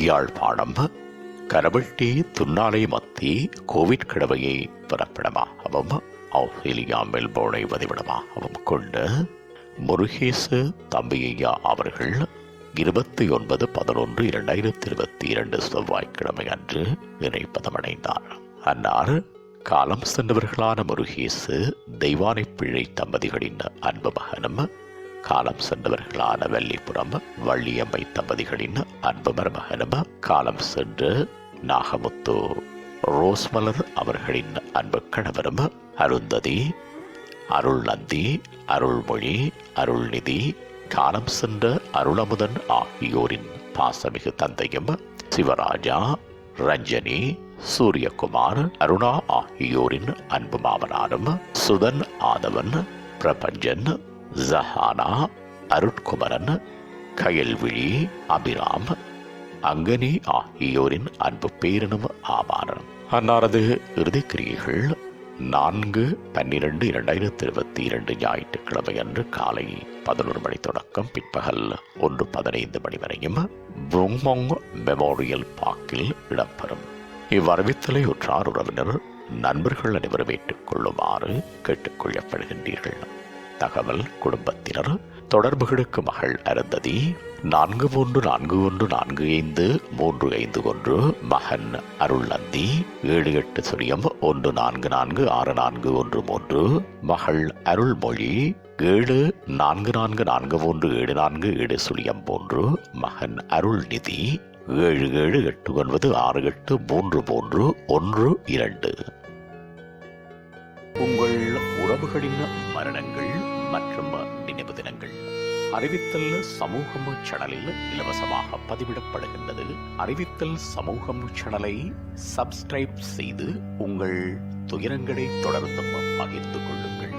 யாழ்ப்பாணம் கரவெட்டி துன்னாலை மத்தி Covid கடவையை பிறப்பிடமாகவும் Australia மெல்போர்னை வதிவிடமாகவும் கொண்ட முருகேசு தம்பியையா அவர்கள் 29/11/2022 செவ்வாய்க்கிழமை அன்று இறைப்பதமடைந்தார். அன்னார் காலம் சென்றவர்களான முருகேசு தெய்வானை பிள்ளை தம்பதிகளின் அன்பு மகனும், காலம் சென்றவர்களான வள்ளிபுரம் வள்ளியம்மை தம்பதிகளின் அன்பு மருமகனும், காலம் சென்று நாகமுத்து ரோஸ்மலர் அவர்களின் அன்பு கணவரும், அருந்ததி, அருள்நந்தி, அருள்மொழி, அருள்நிதி, காலம் சென்ற அருளமுதன் ஆகியோரின் பாசமிகு தந்தையும், சிவராஜா, ரஞ்சனி, சூரியகுமார், அருணா ஆகியோரின் அன்பு மாமனாரும், சுதன் ஆதவன், பிரபஞ்சன், ஜஹானா, அருட்குமரன், கயல்விழி, அபிராம், அங்கனி ஆகியோரின் அன்பு பேரனும் ஆவார். அன்னாரது இறுதிக்கிரியைகள் 4/12/2022 ஞாயிற்றுக்கிழமை அன்று காலை 11 மணி தொடக்கம் பிற்பகல் 1:15 மணி வரையும் புரோங்மாங் மெமோரியல் பார்க்கில் இடம்பெறும். இவ்வறிவித்தலை உற்றார் உறவினர் நண்பர்கள் அனைவரும் ஏற்றுக்கொள்ளுமாறு கேட்டுக்கொள்ளப்படுகின்றீர்கள். தகவல் குடும்பத்தினர் தொடர்புகளுக்கு மகள் அருந்ததி 4341453551, மகன் அருள்நந்தி 7801446413, மகள் அருள்மொழி 7444417473, மகன் அருள்நிதி 7789683312. உங்கள் உறவுகளின் மரணங்கள் மற்றும் நினைவு தினங்கள் அறிவித்தல் சமூகம் சேனலில் இலவசமாக பதிவிடப்படுகின்றது. அறிவித்தல் சமூகம் சேனலை சப்ஸ்கிரைப் செய்து உங்கள் துயரங்களை தொடர்ந்தும் பகிர்ந்து கொள்ளுங்கள்.